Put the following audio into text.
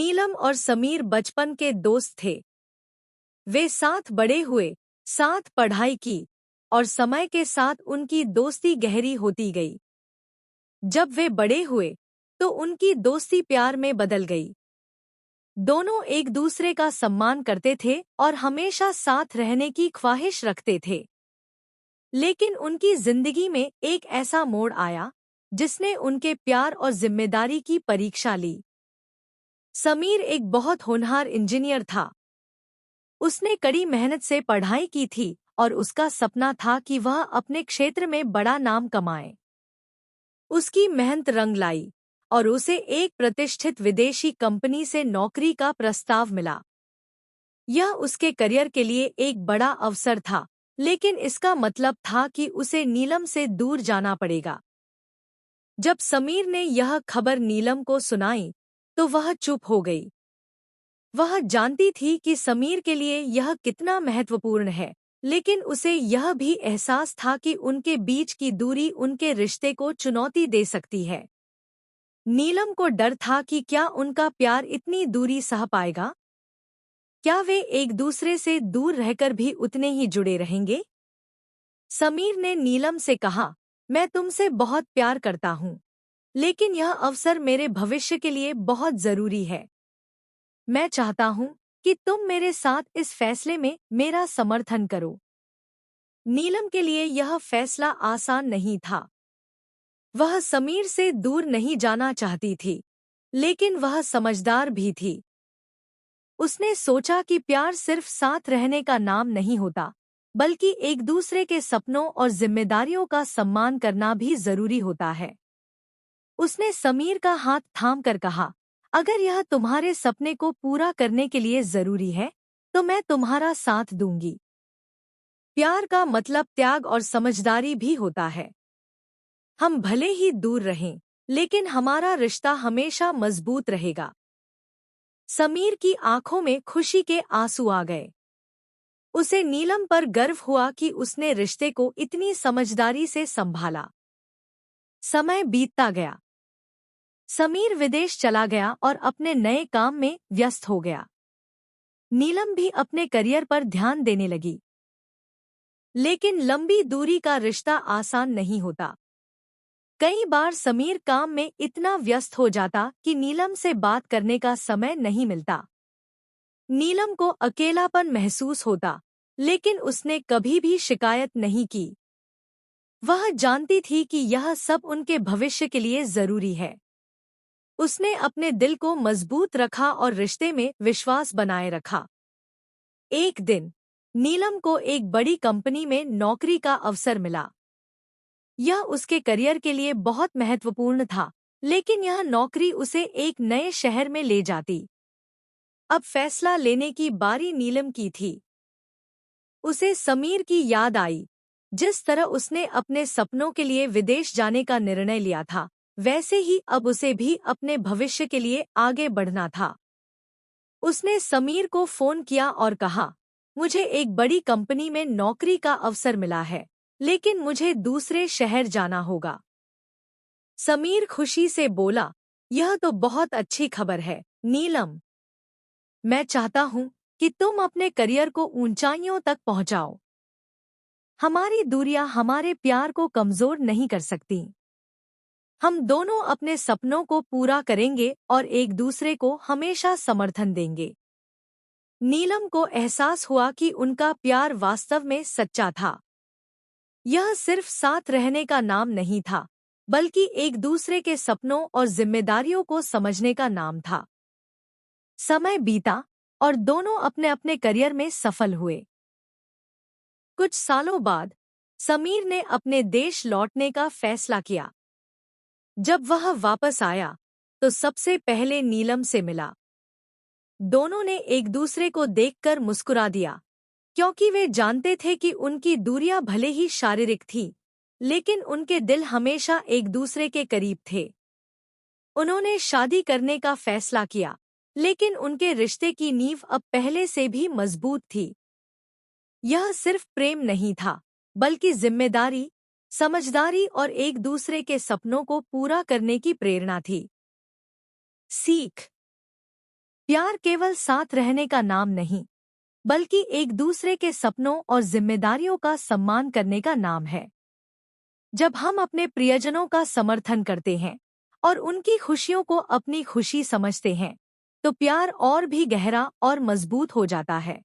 नीलम और समीर बचपन के दोस्त थे। वे साथ बड़े हुए, साथ पढ़ाई की और समय के साथ उनकी दोस्ती गहरी होती गई। जब वे बड़े हुए तो उनकी दोस्ती प्यार में बदल गई। दोनों एक दूसरे का सम्मान करते थे और हमेशा साथ रहने की ख्वाहिश रखते थे। लेकिन उनकी जिंदगी में एक ऐसा मोड़ आया जिसने उनके प्यार और जिम्मेदारी की परीक्षा ली। समीर एक बहुत होनहार इंजीनियर था। उसने कड़ी मेहनत से पढ़ाई की थी और उसका सपना था कि वह अपने क्षेत्र में बड़ा नाम कमाए। उसकी मेहनत रंग लाई और उसे एक प्रतिष्ठित विदेशी कंपनी से नौकरी का प्रस्ताव मिला। यह उसके करियर के लिए एक बड़ा अवसर था, लेकिन इसका मतलब था कि उसे नीलम से दूर जाना पड़ेगा। जब समीर ने यह खबर नीलम को सुनाई तो वह चुप हो गई। वह जानती थी कि समीर के लिए यह कितना महत्वपूर्ण है, लेकिन उसे यह भी एहसास था कि उनके बीच की दूरी उनके रिश्ते को चुनौती दे सकती है। नीलम को डर था कि क्या उनका प्यार इतनी दूरी सह पाएगा? क्या वे एक दूसरे से दूर रहकर भी उतने ही जुड़े रहेंगे? समीर ने नीलम से कहा, मैं तुमसे बहुत प्यार करता हूँ, लेकिन यह अवसर मेरे भविष्य के लिए बहुत जरूरी है। मैं चाहता हूँ कि तुम मेरे साथ इस फैसले में मेरा समर्थन करो। नीलम के लिए यह फैसला आसान नहीं था। वह समीर से दूर नहीं जाना चाहती थी, लेकिन वह समझदार भी थी। उसने सोचा कि प्यार सिर्फ साथ रहने का नाम नहीं होता, बल्कि एक दूसरे के सपनों और जिम्मेदारियों का सम्मान करना भी जरूरी होता है। उसने समीर का हाथ थामकर कहा, अगर यह तुम्हारे सपने को पूरा करने के लिए जरूरी है, तो मैं तुम्हारा साथ दूंगी। प्यार का मतलब त्याग और समझदारी भी होता है। हम भले ही दूर रहें, लेकिन हमारा रिश्ता हमेशा मजबूत रहेगा। समीर की आंखों में खुशी के आंसू आ गए। उसे नीलम पर गर्व हुआ कि उसने रिश्ते को इतनी समझदारी से संभाला। समय बीतता गया। समीर विदेश चला गया और अपने नए काम में व्यस्त हो गया। नीलम भी अपने करियर पर ध्यान देने लगी। लेकिन लंबी दूरी का रिश्ता आसान नहीं होता। कई बार समीर काम में इतना व्यस्त हो जाता कि नीलम से बात करने का समय नहीं मिलता। नीलम को अकेलापन महसूस होता, लेकिन उसने कभी भी शिकायत नहीं की। वह जानती थी कि यह सब उनके भविष्य के लिए जरूरी है। उसने अपने दिल को मजबूत रखा और रिश्ते में विश्वास बनाए रखा। एक दिन नीलम को एक बड़ी कंपनी में नौकरी का अवसर मिला। यह उसके करियर के लिए बहुत महत्वपूर्ण था, लेकिन यह नौकरी उसे एक नए शहर में ले जाती। अब फैसला लेने की बारी नीलम की थी। उसे समीर की याद आई। जिस तरह उसने अपने सपनों के लिए विदेश जाने का निर्णय लिया था, वैसे ही अब उसे भी अपने भविष्य के लिए आगे बढ़ना था। उसने समीर को फोन किया और कहा, मुझे एक बड़ी कंपनी में नौकरी का अवसर मिला है, लेकिन मुझे दूसरे शहर जाना होगा। समीर खुशी से बोला, यह तो बहुत अच्छी खबर है, नीलम। मैं चाहता हूँ कि तुम अपने करियर को ऊंचाइयों तक पहुंचाओ। हमारी दूरियां हमारे प्यार को कमजोर नहीं कर सकती। हम दोनों अपने सपनों को पूरा करेंगे और एक दूसरे को हमेशा समर्थन देंगे। नीलम को एहसास हुआ कि उनका प्यार वास्तव में सच्चा था। यह सिर्फ साथ रहने का नाम नहीं था, बल्कि एक दूसरे के सपनों और जिम्मेदारियों को समझने का नाम था। समय बीता और दोनों अपने अपने करियर में सफल हुए। कुछ सालों बाद समीर ने अपने देश लौटने का फैसला किया। जब वह वापस आया तो सबसे पहले नीलम से मिला। दोनों ने एक दूसरे को देखकर मुस्कुरा दिया, क्योंकि वे जानते थे कि उनकी दूरियां भले ही शारीरिक थी, लेकिन उनके दिल हमेशा एक दूसरे के करीब थे। उन्होंने शादी करने का फैसला किया, लेकिन उनके रिश्ते की नींव अब पहले से भी मजबूत थी। यह सिर्फ प्रेम नहीं था, बल्कि जिम्मेदारी, समझदारी और एक दूसरे के सपनों को पूरा करने की प्रेरणा थी। सीख। प्यार केवल साथ रहने का नाम नहीं, बल्कि एक दूसरे के सपनों और जिम्मेदारियों का सम्मान करने का नाम है। जब हम अपने प्रियजनों का समर्थन करते हैं और उनकी खुशियों को अपनी खुशी समझते हैं, तो प्यार और भी गहरा और मजबूत हो जाता है।